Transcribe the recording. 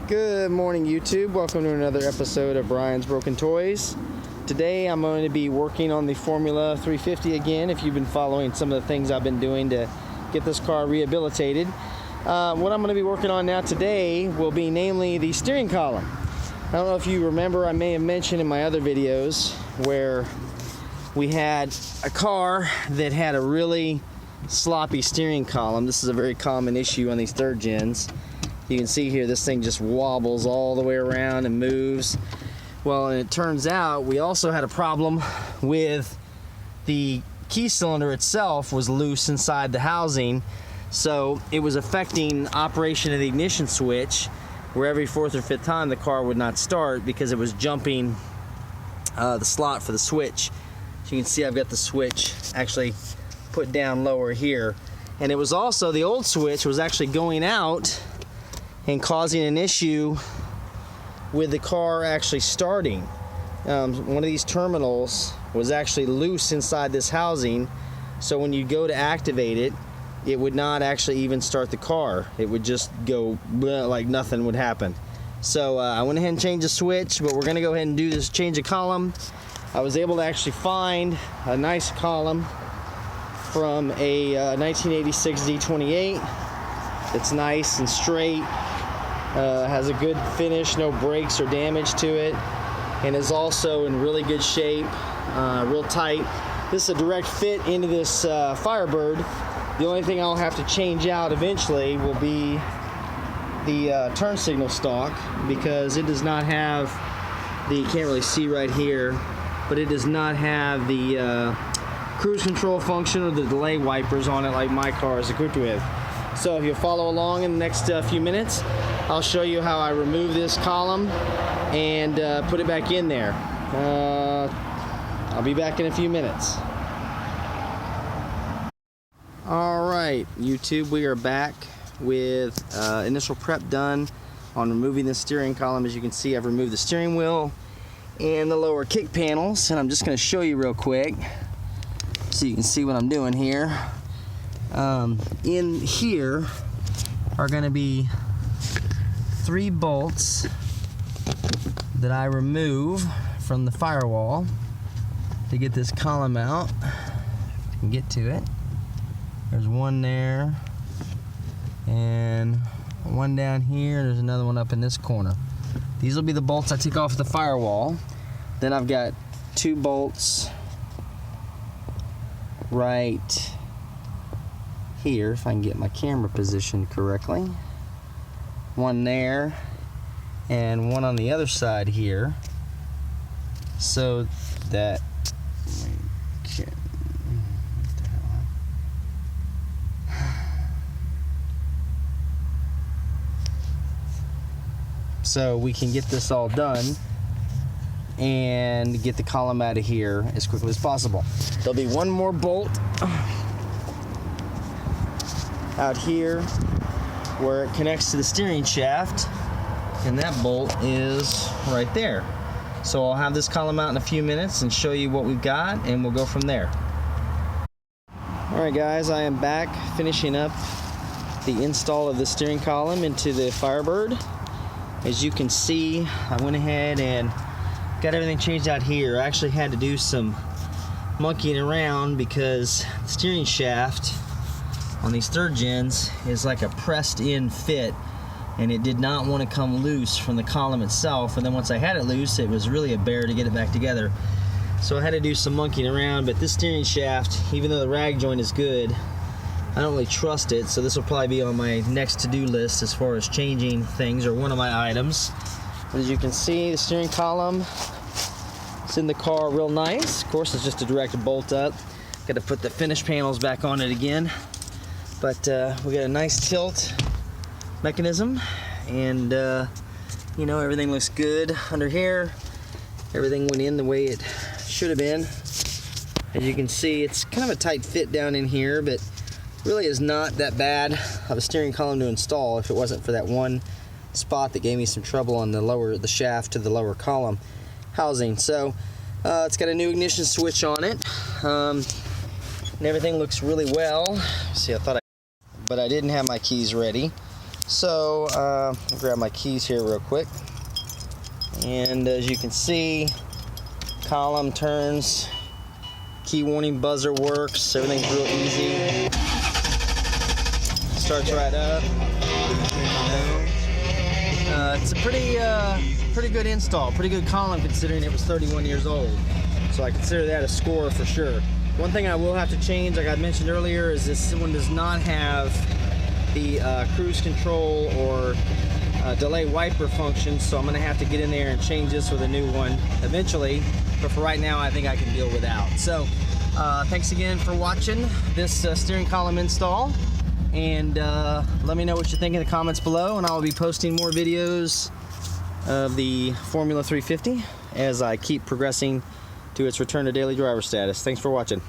Good morning, YouTube. Welcome to another episode of Brian's Broken Toys. Today I'm going to be working on the Formula 350 again. If you've been following some of the things I've been doing to get this car rehabilitated. What I'm going to be working on now today will be namely the steering column. I don't know if you remember, I may have mentioned in my other videos where we had a car that had a really sloppy steering column. This is a very common issue on these third gens. You can see here this thing just wobbles all the way around and moves. Well, and it turns out we also had a problem with the key cylinder itself was loose inside the housing, so it was affecting operation of the ignition switch, where every fourth or fifth time the car would not start because it was jumping the slot for the switch. So you can see I've got the switch actually put down lower here, and it was also the old switch was actually going out and causing an issue with the car actually starting. One of these terminals was actually loose inside this housing, so when you go to activate it, it would not actually even start the car. It would just go like nothing would happen. So I went ahead and changed the switch, but we're gonna go ahead and do this change of column. I was able to actually find a nice column from a 1986 D28. It's nice and straight. Has a good finish, no breaks or damage to it, and is also in really good shape, real tight. This is a direct fit into this Firebird. The only thing I'll have to change out eventually will be the turn signal stalk, because it does not have the, you can't really see right here, but it does not have the cruise control function or the delay wipers on it like my car is equipped with. So if you'll follow along in the next few minutes, I'll show you how I remove this column and put it back in there. I'll be back in a few minutes. Alright, YouTube, we are back with initial prep done on removing the steering column. As you can see, I've removed the steering wheel and the lower kick panels, and I'm just going to show you real quick so you can see what I'm doing here. In here are going to be 3 bolts that I remove from the firewall to get this column out. If you can get to it. There's one there, and one down here. There's another one up in this corner. These will be the bolts I took off the firewall. Then I've got 2 bolts right here, if I can get my camera positioned correctly. One there, and one on the other side here, so that so we can get this all done and get the column out of here as quickly as possible. There'll be one more bolt out here where it connects to the steering shaft, and that bolt is right there. So I'll have this column out in a few minutes and show you what we've got, and we'll go from there. Alright guys, I am back finishing up the install of the steering column into the Firebird. As you can see, I went ahead and got everything changed out here. I actually had to do some monkeying around because the steering shaft on these third gens is like a pressed in fit, and it did not want to come loose from the column itself, and then once I had it loose, it was really a bear to get it back together. So I had to do some monkeying around, but this steering shaft, even though the rag joint is good, I don't really trust it, so this will probably be on my next to-do list as far as changing things, or one of my items. As you can see, the steering column is in the car real nice. Of course, it's just a direct bolt up. Got to put the finish panels back on it again. But we got a nice tilt mechanism, and you know, everything looks good under here. Everything went in the way it should have been. As you can see, it's kind of a tight fit down in here, but really is not that bad of a steering column to install if it wasn't for that one spot that gave me some trouble on the shaft to the lower column housing. So it's got a new ignition switch on it, and everything looks really well. See, but I didn't have my keys ready. So I'll grab my keys here real quick, and as you can see, column turns, key warning buzzer works, everything's real easy. Starts right up. It's a pretty good install, pretty good column considering it was 31 years old. So I consider that a score for sure. One thing I will have to change, like I mentioned earlier, is this one does not have the cruise control or delay wiper function, so I'm going to have to get in there and change this with a new one eventually, but for right now I think I can deal without. So thanks again for watching this steering column install, and let me know what you think in the comments below, and I'll be posting more videos of the Formula 350 as I keep progressing to its return to daily driver status. Thanks for watching.